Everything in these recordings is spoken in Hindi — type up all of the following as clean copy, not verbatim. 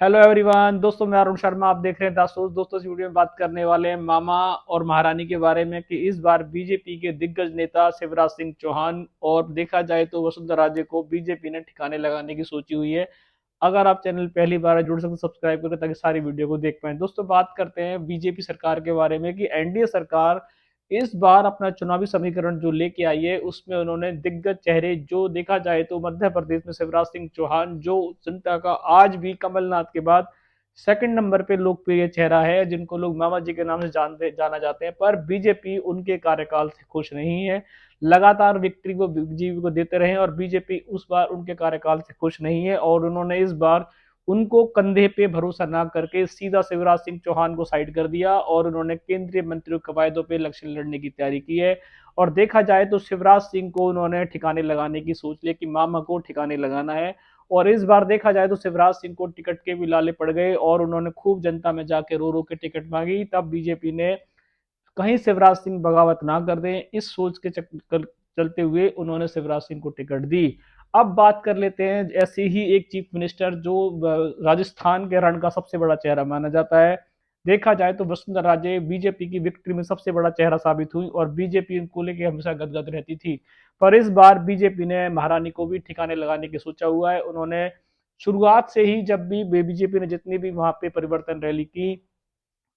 हेलो एवरीवन दोस्तों, मैं अरुण शर्मा। आप देख रहे हैं दासोस। दोस्तों, इस वीडियो में बात करने वाले हैं मामा और महारानी के बारे में कि इस बार बीजेपी के दिग्गज नेता शिवराज सिंह चौहान और देखा जाए तो वसुंधरा राजे को बीजेपी ने ठिकाने लगाने की सोची हुई है। अगर आप चैनल पहली बार जुड़ सकते सब्सक्राइब करें ताकि सारी वीडियो को देख पाएं। दोस्तों, बात करते हैं बीजेपी सरकार के बारे में कि एनडीए सरकार इस बार अपना चुनावी समीकरण जो लेके आई है उसमें उन्होंने दिग्गज चेहरे, जो देखा जाए तो मध्य प्रदेश में शिवराज सिंह चौहान जो जनता का आज भी कमलनाथ के बाद सेकंड नंबर पे लोकप्रिय चेहरा है, जिनको लोग मामा जी के नाम से जाना जाते हैं, पर बीजेपी उनके कार्यकाल से खुश नहीं है। लगातार विक्ट्री को बीजेपी को देते रहे और बीजेपी उस बार उनके कार्यकाल से खुश नहीं है और उन्होंने इस बार उनको कंधे पे भरोसा ना करके सीधा शिवराज सिंह चौहान को साइड कर दिया और उन्होंने केंद्रीय मंत्रियों कवायदों पे इलेक्शन लड़ने की तैयारी की है। और देखा जाए तो शिवराज सिंह को उन्होंने ठिकाने लगाने की सोच ली कि मामा को ठिकाने लगाना है। और इस बार देखा जाए तो शिवराज सिंह को टिकट के भी लाले पड़ गए और उन्होंने खूब जनता में जाके रो रो के टिकट मांगी। तब बीजेपी ने कहीं शिवराज सिंह बगावत ना कर दें, इस सोच के चक्कर चलते हुए उन्होंने शिवराज सिंह को टिकट दी। अब बात कर लेते हैं ऐसे ही एक चीफ मिनिस्टर जो राजस्थान के रण का सबसे बड़ा चेहरा माना जाता है। देखा जाए तो वसुंधरा राजे बीजेपी की विक्ट्री में सबसे बड़ा चेहरा साबित हुई और बीजेपी इनको लेके हमेशा गदगद रहती थी। पर इस बार बीजेपी ने महारानी को भी ठिकाने लगाने की सोचा हुआ है। उन्होंने शुरुआत से ही, जब भी बीजेपी ने जितनी भी वहां पे परिवर्तन रैली की,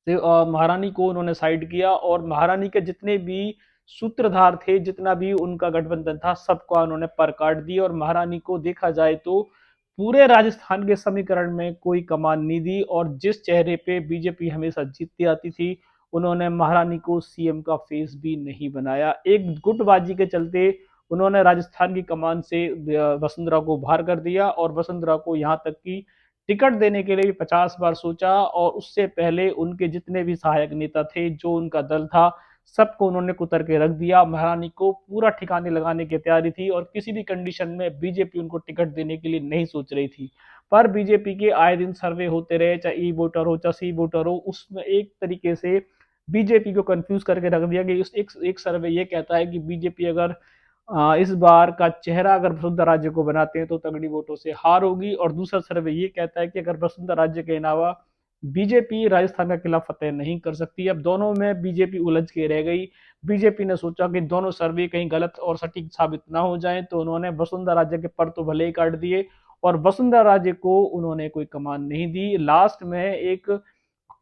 महारानी को उन्होंने साइड किया और महारानी के जितने भी सूत्रधार थे, जितना भी उनका गठबंधन था, सबको उन्होंने पर काट दी। और महारानी को देखा जाए तो पूरे राजस्थान के समीकरण में कोई कमान नहीं दी और जिस चेहरे पे बीजेपी हमेशा जीतती आती थी, उन्होंने महारानी को सीएम का फेस भी नहीं बनाया। एक गुटबाजी के चलते उन्होंने राजस्थान की कमान से वसुंधरा को बाहर कर दिया और वसुंधरा को यहाँ तक कि टिकट देने के लिए भी 50 बार सोचा और उससे पहले उनके जितने भी सहायक नेता थे, जो उनका दल था, सबको उन्होंने कुतर के रख दिया। महारानी को पूरा ठिकाने लगाने की तैयारी थी और किसी भी कंडीशन में बीजेपी उनको टिकट देने के लिए नहीं सोच रही थी। पर बीजेपी के आए दिन सर्वे होते रहे, चाहे ई वोटर हो चाहे सी वोटर हो, उसमें एक तरीके से बीजेपी को कंफ्यूज करके रख दिया कि एक सर्वे ये कहता है कि बीजेपी अगर इस बार का चेहरा अगर वसुंधरा राज्य को बनाते हैं तो तगड़ी वोटों से हार होगी। और दूसरा सर्वे ये कहता है कि अगर वसुंधरा राज्य के अलावा बीजेपी राजस्थान का किला फतेह नहीं कर सकती। अब दोनों में बीजेपी उलझ के रह गई। बीजेपी ने सोचा कि दोनों सर्वे कहीं गलत और सटीक साबित ना हो जाए, तो उन्होंने वसुंधरा राज्य के पर तो भले ही काट दिए और वसुंधरा राज्य को उन्होंने कोई कमान नहीं दी। लास्ट में एक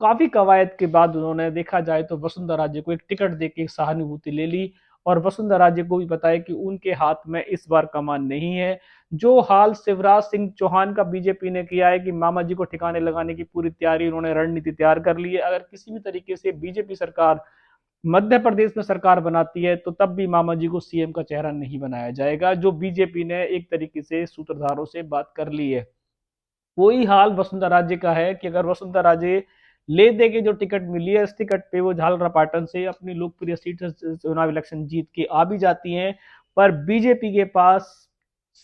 काफी कवायद के बाद उन्होंने, देखा जाए तो, वसुंधरा राजे को एक टिकट देके सहानुभूति ले ली और वसुंधरा राजे को भी बताया कि उनके हाथ में इस बार कमान नहीं है। जो हाल शिवराज सिंह चौहान का बीजेपी ने किया है कि मामा जी को ठिकाने लगाने की पूरी तैयारी, उन्होंने रणनीति तैयार कर ली है। अगर किसी भी तरीके से बीजेपी सरकार मध्य प्रदेश में सरकार बनाती है तो तब भी मामा जी को सीएम का चेहरा नहीं बनाया जाएगा, जो बीजेपी ने एक तरीके से सूत्रधारों से बात कर ली है। वही हाल वसुंधरा राजे का है कि अगर वसुंधरा राजे ले दे के जो टिकट मिली है, इस टिकट पे वो झालरापाटन से अपनी लोकप्रिय सीट से चुनाव इलेक्शन जीत के आ भी जाती हैं। पर बीजेपी के पास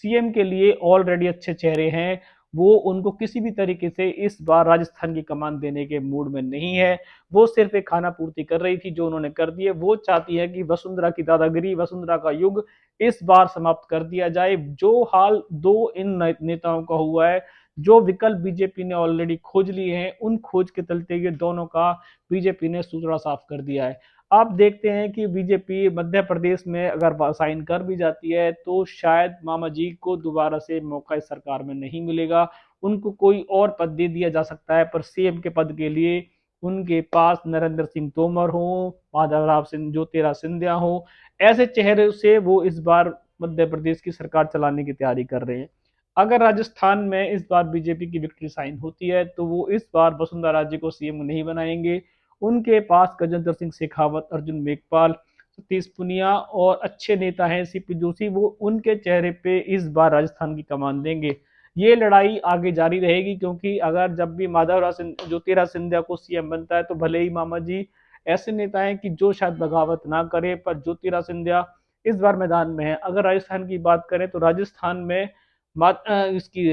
सीएम के लिए ऑलरेडी अच्छे चेहरे हैं। वो उनको किसी भी तरीके से इस बार राजस्थान की कमान देने के मूड में नहीं है। वो सिर्फ एक खाना पूर्ति कर रही थी, जो उन्होंने कर दी है। वो चाहती है कि वसुंधरा की दादागिरी, वसुंधरा का युग इस बार समाप्त कर दिया जाए। जो हाल दो इन नेताओं का हुआ है, जो विकल्प बीजेपी ने ऑलरेडी खोज लिए हैं, उन खोज के चलते ये दोनों का बीजेपी ने सूत्रा साफ कर दिया है। आप देखते हैं कि बीजेपी मध्य प्रदेश में अगर साइन कर भी जाती है तो शायद मामा जी को दोबारा से मौका इस सरकार में नहीं मिलेगा। उनको कोई और पद दे दिया जा सकता है, पर सीएम के पद के लिए उनके पास नरेंद्र सिंह तोमर हो, माधवराव सिंह, ज्योतिराव सिंधिया हो, ऐसे चेहरे से वो इस बार मध्य प्रदेश की सरकार चलाने की तैयारी कर रहे हैं। अगर राजस्थान में इस बार बीजेपी की विक्ट्री साइन होती है तो वो इस बार वसुंधरा राजे को सीएम नहीं बनाएंगे। उनके पास गजेंद्र सिंह शेखावत, अर्जुन मेघवाल, सतीश पुनिया और अच्छे नेता हैं सीपी जोशी, वो उनके चेहरे पे इस बार राजस्थान की कमान देंगे। ये लड़ाई आगे जारी रहेगी क्योंकि अगर जब भी माधवराव ज्योतिराव सिंधिया को सीएम बनता है तो भले ही मामा जी ऐसे नेता हैं कि जो शायद बगावत ना करे, पर ज्योतिराव सिंधिया इस बार मैदान में है। अगर राजस्थान की बात करें तो राजस्थान में इसकी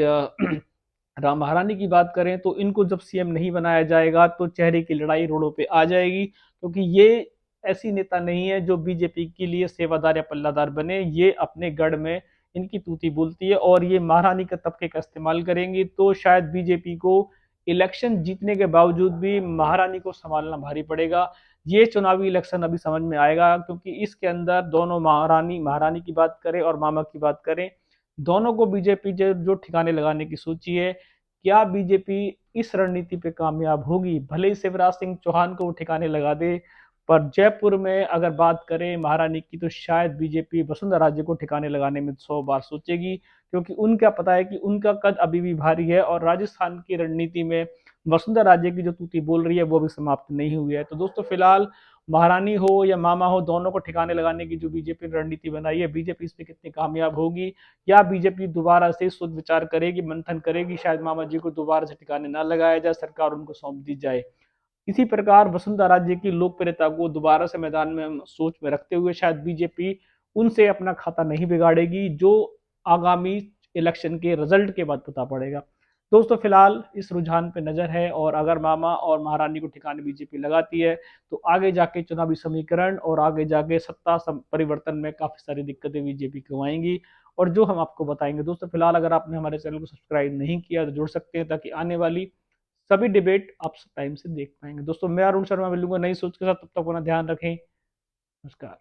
राम महारानी की बात करें तो इनको जब सीएम नहीं बनाया जाएगा तो चेहरे की लड़ाई रोडों पे आ जाएगी, क्योंकि ये ऐसी नेता नहीं है जो बीजेपी के लिए सेवादार या पल्लादार बने। ये अपने गढ़ में इनकी तूती बोलती है और ये महारानी के तबके का इस्तेमाल करेंगी, तो शायद बीजेपी को इलेक्शन जीतने के बावजूद भी महारानी को संभालना भारी पड़ेगा। ये चुनावी इलेक्शन अभी समझ में आएगा, क्योंकि इसके अंदर दोनों महारानी महारानी की बात करें और मामा की बात करें, दोनों को बीजेपी जो ठिकाने लगाने की सोची है। क्या बीजेपी इस रणनीति पे कामयाब होगी? भले ही शिवराज सिंह चौहान को वो ठिकाने लगा दे, पर जयपुर में अगर बात करें महारानी की, तो शायद बीजेपी वसुंधरा राजे को ठिकाने लगाने में 100 बार सोचेगी, क्योंकि उनका पता है कि उनका कद अभी भी भारी है और राजस्थान की रणनीति में वसुंधरा राजे की जो तूती बोल रही है वो भी समाप्त नहीं हुई है। तो दोस्तों फिलहाल महारानी हो या मामा हो, दोनों को ठिकाने लगाने की जो बीजेपी ने रणनीति बनाई है, बीजेपी इस पे कितनी कामयाब होगी, या बीजेपी दोबारा से सोच विचार करेगी, मंथन करेगी, शायद मामा जी को दोबारा से ठिकाने ना लगाया जाए, सरकार उनको सौंप दी जाए। इसी प्रकार वसुंधरा राजे की लोकप्रियता को दोबारा से मैदान में सोच में रखते हुए शायद बीजेपी उनसे अपना खाता नहीं बिगाड़ेगी, जो आगामी इलेक्शन के रिजल्ट के बाद पता पड़ेगा। दोस्तों फिलहाल इस रुझान पे नजर है, और अगर मामा और महारानी को ठिकाने बीजेपी लगाती है, तो आगे जाके चुनावी समीकरण और आगे जाके सत्ता परिवर्तन में काफी सारी दिक्कतें बीजेपी को आएंगी, और जो हम आपको बताएंगे। दोस्तों फिलहाल अगर आपने हमारे चैनल को सब्सक्राइब नहीं किया तो जुड़ सकते हैं, ताकि आने वाली सभी डिबेट आप टाइम से देख पाएंगे। दोस्तों मैं अरुण शर्मा मिलूंगा नई सोच के साथ, तब तक अपना ध्यान रखें। नमस्कार।